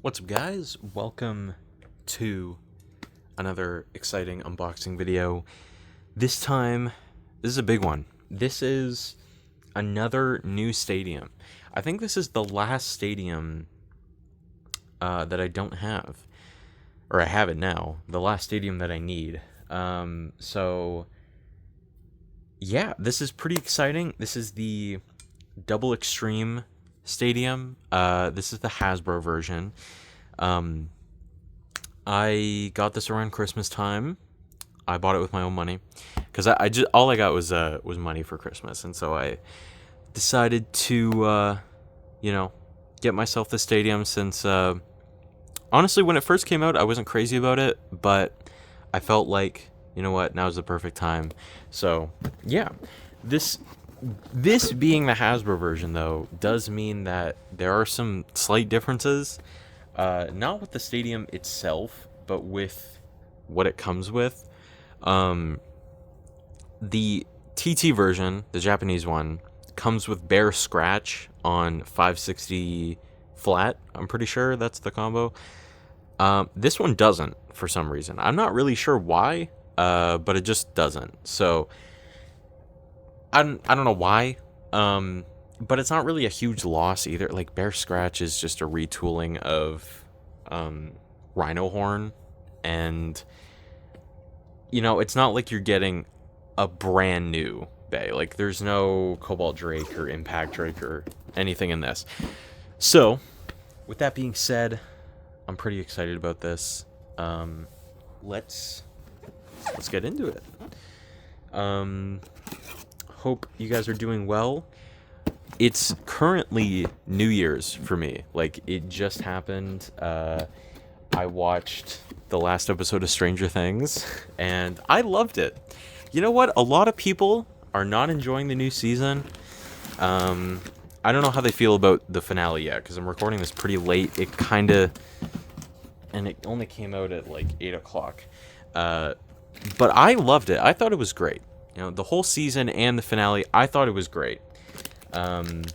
What's up, guys? Welcome to another exciting unboxing video. This time, this is a big one. This is another new stadium. I think this is the last stadium that I don't have. Or I have it now. The last stadium that I need. So, yeah, this is pretty exciting. This is the Double Xtreme Stadium. This is the Hasbro version. I got this around Christmas time. I bought it with my own money because I just all I got was money for Christmas, and so I decided to get myself the stadium. Since honestly, when it first came out, I wasn't crazy about it, but I felt like, you know what, now's the perfect time. So yeah, this being the Hasbro version, though, does mean that there are some slight differences, not with the stadium itself, but with what it comes with. The TT version, the Japanese one, comes with bare scratch on 560 flat. I'm pretty sure that's the combo. This one doesn't, for some reason. I'm not really sure why, but it just doesn't. So I don't know why, but it's not really a huge loss either. Like, bare scratch is just a retooling of Rhino Horn, and it's not like you're getting a brand new Bay. Like, there's no Cobalt Drake or Impact Drake or anything in this. So with that being said, I'm pretty excited about this. Let's get into it. Hope you guys are doing well. It's currently New Year's for me. Like, it just happened. I watched the last episode of Stranger Things, and I loved it. You know what? A lot of people are not enjoying the new season. I don't know how they feel about the finale yet, because I'm recording this pretty late. And it only came out at like 8 o'clock. But I loved it. I thought it was great. The whole season and the finale, I thought it was great. I don't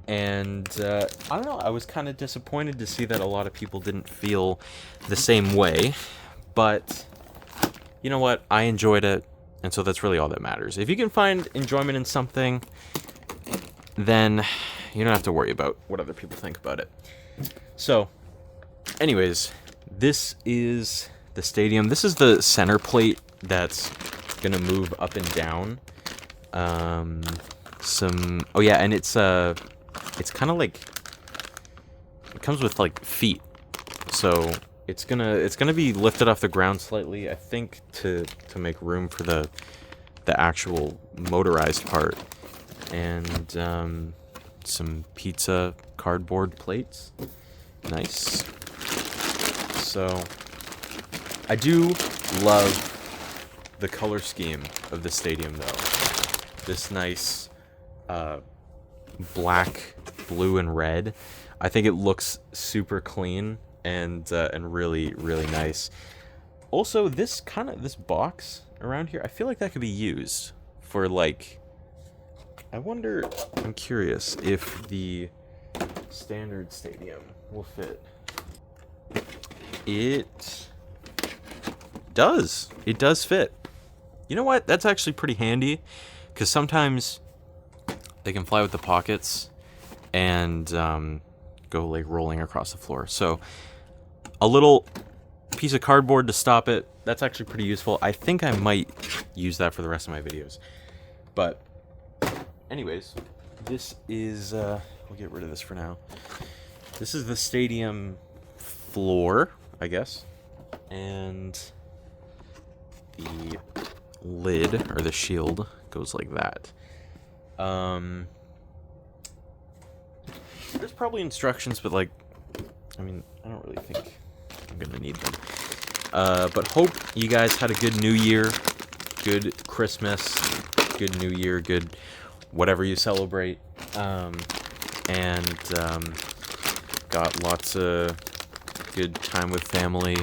know, I was kind of disappointed to see that a lot of people didn't feel the same way. But you know what? I enjoyed it, and so that's really all that matters. If you can find enjoyment in something, then you don't have to worry about what other people think about it. So, anyways, this is the stadium. This is the center plate that's gonna move up and down. And it's kind of like, it comes with like feet, so it's gonna be lifted off the ground slightly, I think, to make room for the actual motorized part. And some pizza cardboard plates. Nice. So I do love the color scheme of the stadium, though. This nice black, blue, and red. I think it looks super clean and really, really nice. Also, this box around here, I feel like that could be used for, like, I'm curious if the standard stadium will fit. It does. It does fit. You know what? That's actually pretty handy, because sometimes they can fly with the pockets and go like rolling across the floor. So a little piece of cardboard to stop it, that's actually pretty useful. I think I might use that for the rest of my videos. But anyways, this is we'll get rid of this for now. This is the stadium floor, I guess, and the lid, or the shield, goes like that. There's probably instructions, but I don't really think I'm gonna need them. But hope you guys had a good New Year, good Christmas, good New Year, good whatever you celebrate, and got lots of good time with family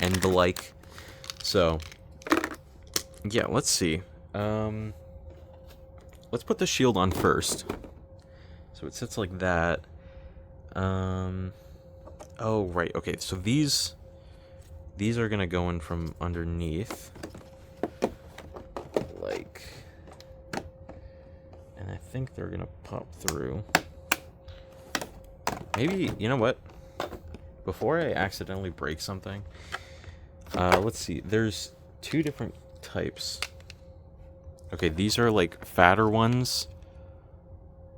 and the like. So yeah, let's see. Let's put the shield on first. So it sits like that. Oh, right. Okay, so these are gonna go in from underneath. Like... And I think they're gonna pop through. Maybe, you know what? Before I accidentally break something, let's see. There's two different types. Okay, these are like fatter ones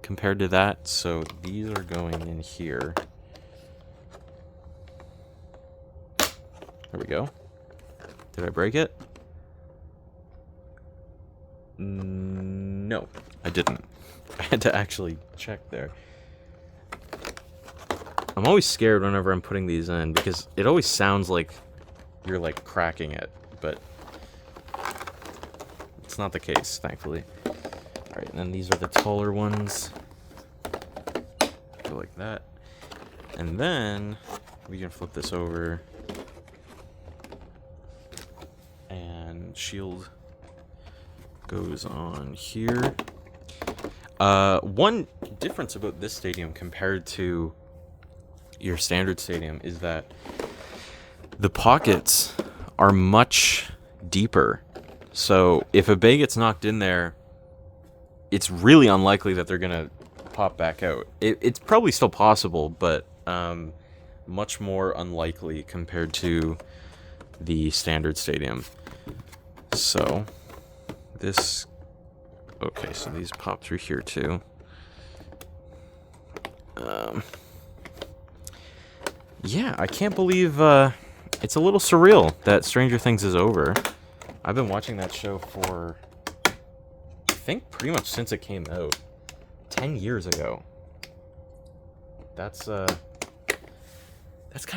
compared to that, so these are going in here. There we go. Did I break it? No, I didn't. I had to actually check there. I'm always scared whenever I'm putting these in because it always sounds like you're like cracking it, but it's not the case, thankfully. Alright, and then these are the taller ones. Go like that. And then we can flip this over. And shield goes on here. One difference about this stadium compared to your standard stadium is that the pockets are much deeper. So if a bay gets knocked in there, it's really unlikely that they're gonna pop back out. It's probably still possible, but much more unlikely compared to the standard stadium. So this... Okay, so these pop through here too. Yeah, I can't believe it's a little surreal that Stranger Things is over. I've been watching that show for, I think, pretty much since it came out. 10 years ago. That's kind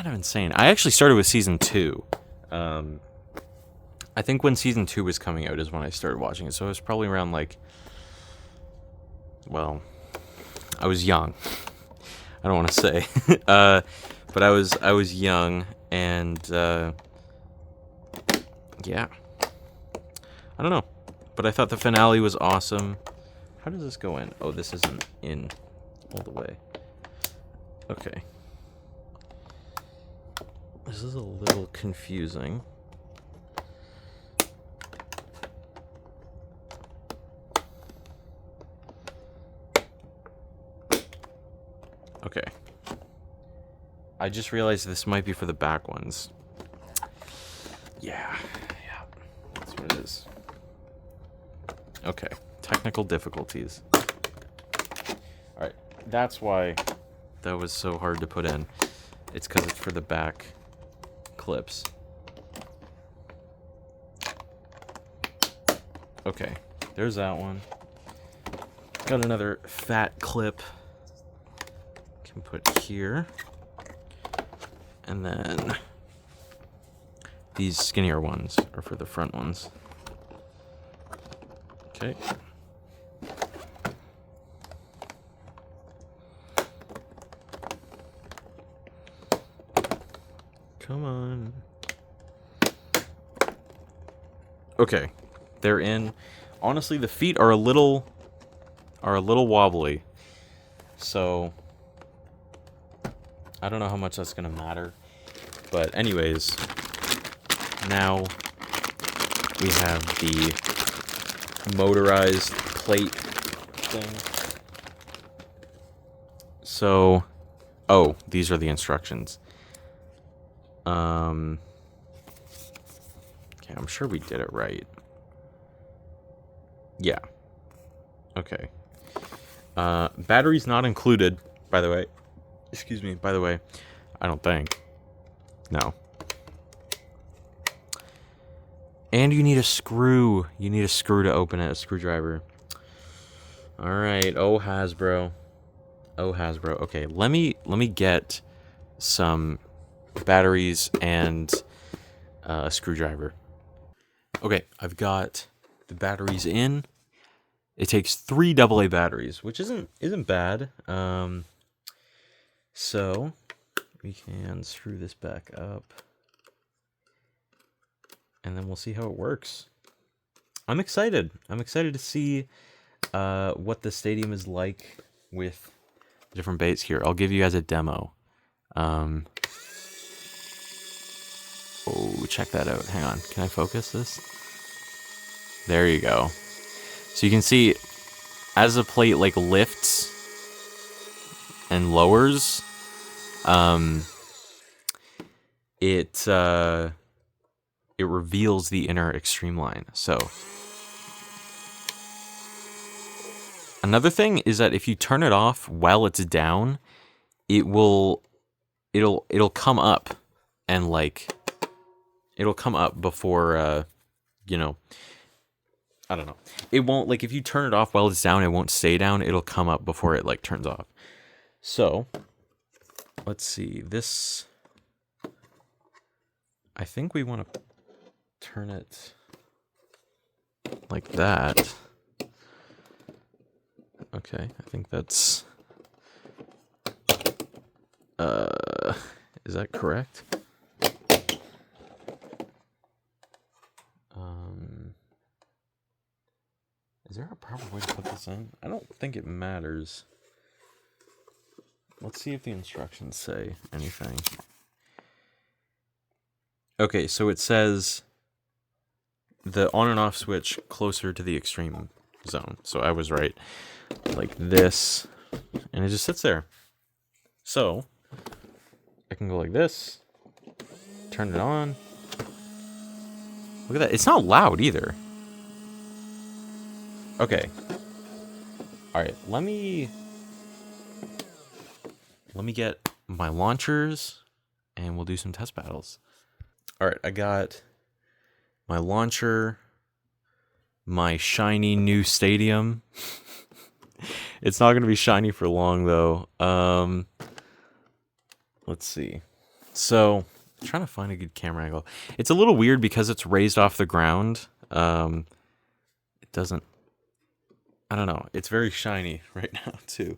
of insane. I actually started with season 2. I think when season 2 was coming out is when I started watching it. So it was probably around like, well, I was young. I don't want to say. But I was young, and yeah, I don't know, but I thought the finale was awesome. How does this go in? Oh, this isn't in all the way. Okay, this is a little confusing. Okay. I just realized this might be for the back ones. Yeah, that's what it is. Okay, technical difficulties. Alright, that's why that was so hard to put in. It's because it's for the back clips. Okay, there's that one. Got another fat clip. Can put here. And then these skinnier ones are for the front ones. Okay. Come on. Okay. They're in. Honestly, the feet are a little wobbly. So I don't know how much that's gonna matter, but anyways, now we have the motorized plate thing. So, oh, these are the instructions. Okay, I'm sure we did it right. Yeah. Okay. Batteries not included, by the way. Excuse me, by the way, I don't think. No. And you need a screw. You need a screw to open it, a screwdriver. Alright, oh Hasbro. Oh Hasbro. Okay, let me get some batteries and a screwdriver. Okay, I've got the batteries in. It takes 3 AA batteries, which isn't bad. So we can screw this back up, and then we'll see how it works. I'm excited. I'm excited to see what the stadium is like with different baits here. I'll give you guys a demo. Oh, check that out. Hang on. Can I focus this? There you go. So you can see as the plate like lifts and lowers, it reveals the inner Xtreme line. So another thing is that if you turn it off while it's down, it'll come up and like it'll come up before you know, I don't know. It won't, like, if you turn it off while it's down, it won't stay down. It'll come up before it like turns off. So let's see this. I think we want to turn it like that. Okay, I think that's is that correct? Is there a proper way to put this in? I don't think it matters. Let's see if the instructions say anything. Okay, so it says the on and off switch closer to the Xtreme zone. So I was right. Like this. And it just sits there. So I can go like this. Turn it on. Look at that. It's not loud either. Okay. Alright, let me get my launchers and we'll do some test battles. Alright, I got my launcher, my shiny new stadium. It's not gonna be shiny for long though. Let's see. So I'm trying to find a good camera angle. It's a little weird because it's raised off the ground. It doesn't, I don't know. It's very shiny right now too.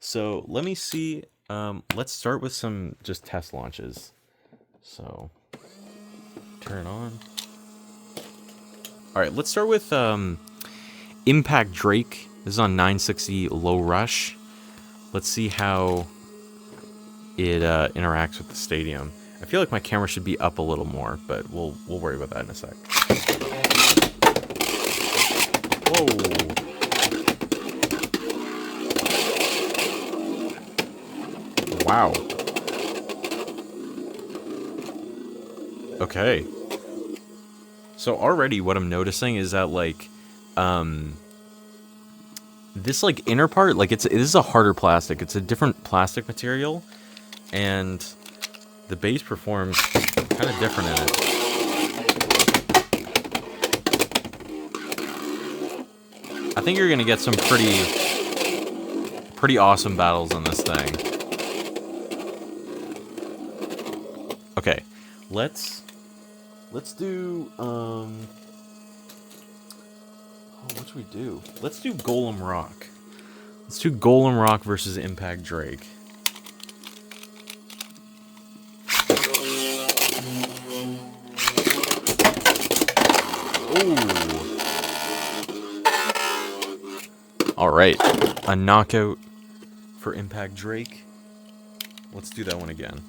So let me see. Let's start with some just test launches. So turn it on. All right, let's start with Impact Drake. This is on 960 low rush. Let's see how it interacts with the stadium. I feel like my camera should be up a little more, but we'll worry about that in a sec. Whoa. Wow. Okay. So already what I'm noticing is that like this like inner part, like it is a harder plastic. It's a different plastic material and the bass performs kind of different in it. I think you're gonna get some pretty awesome battles in this thing. Okay, let's do what should we do? Let's do Golem Rock. Let's do Golem Rock versus Impact Drake. Ooh. All right, a knockout for Impact Drake. Let's do that one again.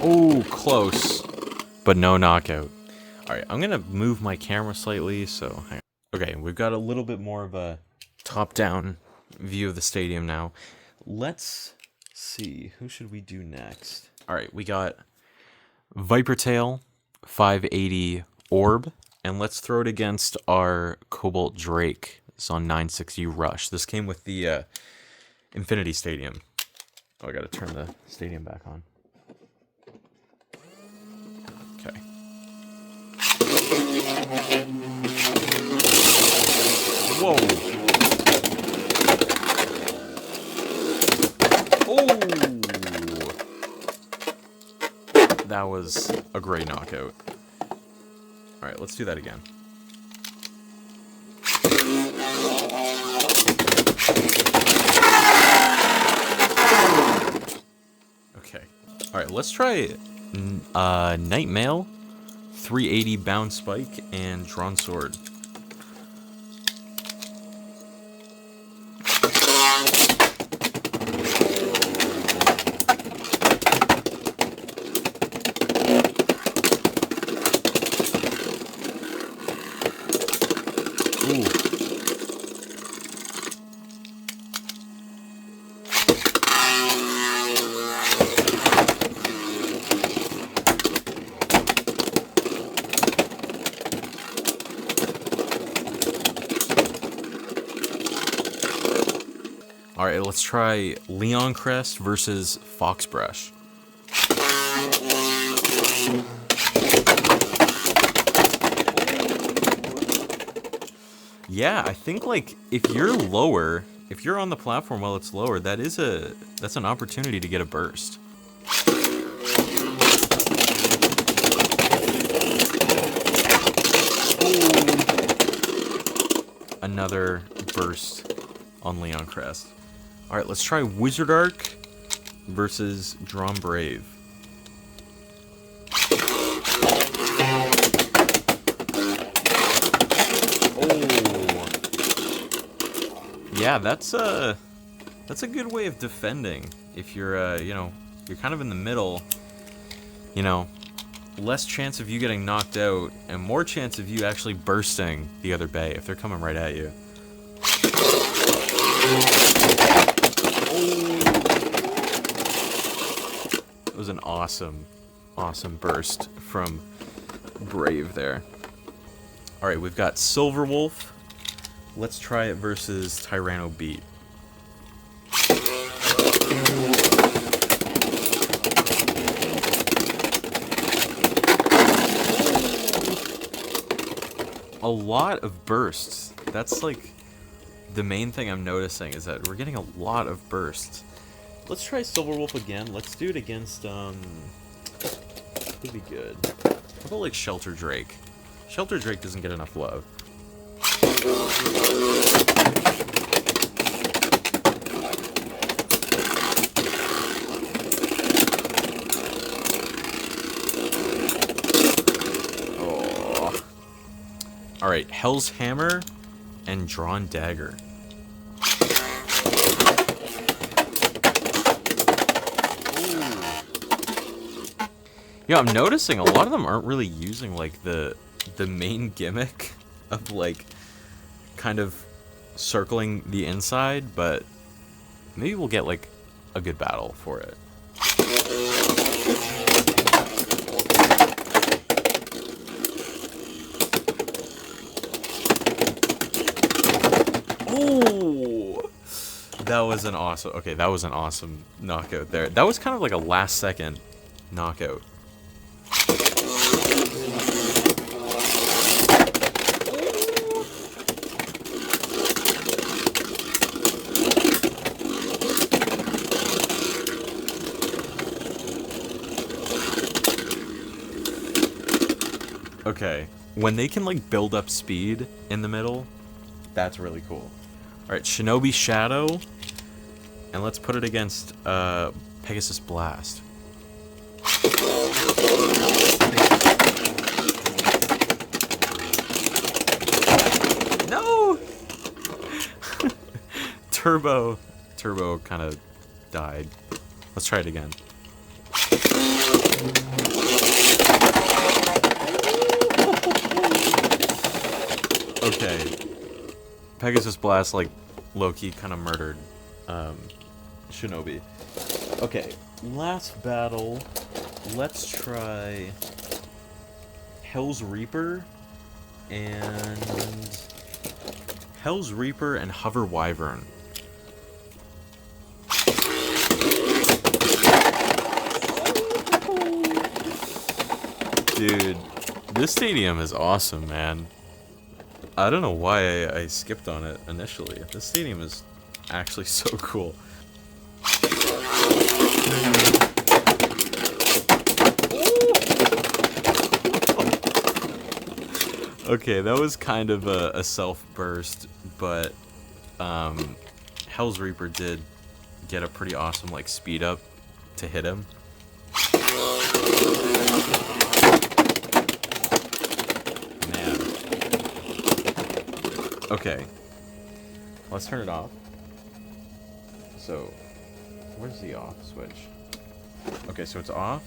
Oh, close, but no knockout. All right, I'm gonna move my camera slightly, so hang on. Okay, we've got a little bit more of a top-down view of the stadium now. Let's see, who should we do next? All right, we got Vipertail, 580 Orb, and let's throw it against our Cobalt Drake. It's on 960 Rush. This came with the Infinity Stadium. Oh, I gotta turn the stadium back on. Okay. Whoa. Oh. That was a great knockout. All right, let's do that again. Okay. All right, let's try Night Mail, 380 Bound Spike, and Drawn Sword. Ooh. Alright, let's try Leon Crest versus Fox Brush. Yeah, I think like if you're lower, if you're on the platform while it's lower, that's an opportunity to get a burst. Another burst on Leon Crest. Alright, let's try Wizard Arc versus Drawn Brave. Yeah, that's a good way of defending. If you're, you know, you're kind of in the middle, you know, less chance of you getting knocked out and more chance of you actually bursting the other bay if they're coming right at you. It was an awesome burst from Brave there. Alright, we've got Silver Wolf. Let's try it versus Tyranno Beat. A lot of bursts. That's like the main thing I'm noticing is that we're getting a lot of bursts. Let's try Silver Wolf again. Let's do it against would be good. How about like Shelter Drake? Shelter Drake doesn't get enough love. Oh. Alright, Hell's Hammer and Drawn Dagger. Yeah, I'm noticing a lot of them aren't really using like the main gimmick of like kind of circling the inside, but maybe we'll get like a good battle for it. Oh, that was an awesome. Okay, that was an awesome knockout there. That was kind of like a last second knockout. Okay, when they can like build up speed in the middle, that's really cool. Alright, Shinobi Shadow, and let's put it against Pegasus Blast. No! Turbo kind of died. Let's try it again. Okay, Pegasus Blast, like, low-key kind of murdered Shinobi. Okay, last battle, let's try Hell's Reaper and Hover Wyvern. Dude, this stadium is awesome, man. I don't know why I skipped on it initially. This stadium is actually so cool. Okay, that was kind of a self-burst, but Hell's Reaper did get a pretty awesome like speed up to hit him. Man. Okay. Let's turn it off. So, where's the off switch? Okay, so it's off,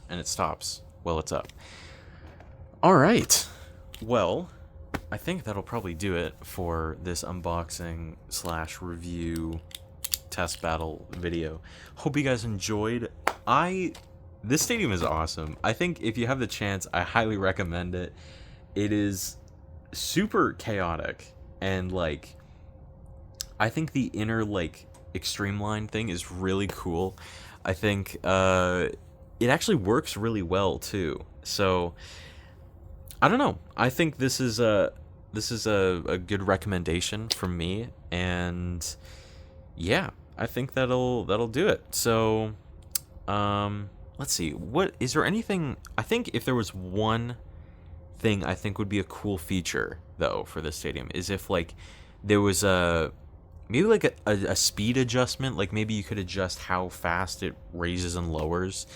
and it stops while it's up. Alright. Well, I think that'll probably do it for this unboxing / review test battle video. Hope you guys enjoyed. This stadium is awesome. I think if you have the chance, I highly recommend it. It is super chaotic, and like, I think the inner like Xtreme line thing is really cool. I think it actually works really well too. So I don't know. I think this is a good recommendation from me, and yeah, I think that'll do it. So let's see. What is there anything? I think if there was one thing I think would be a cool feature though for this stadium is if like there was maybe like a speed adjustment, like maybe you could adjust how fast it raises and lowers.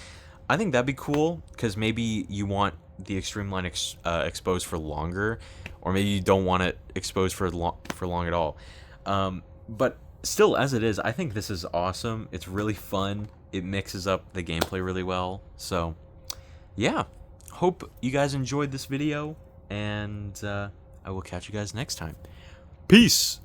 I think that'd be cool, because maybe you want the Xtreme line exposed for longer, or maybe you don't want it exposed for long at all. But still, as it is, I think this is awesome. It's really fun. It mixes up the gameplay really well. So yeah, hope you guys enjoyed this video, and I will catch you guys next time. Peace!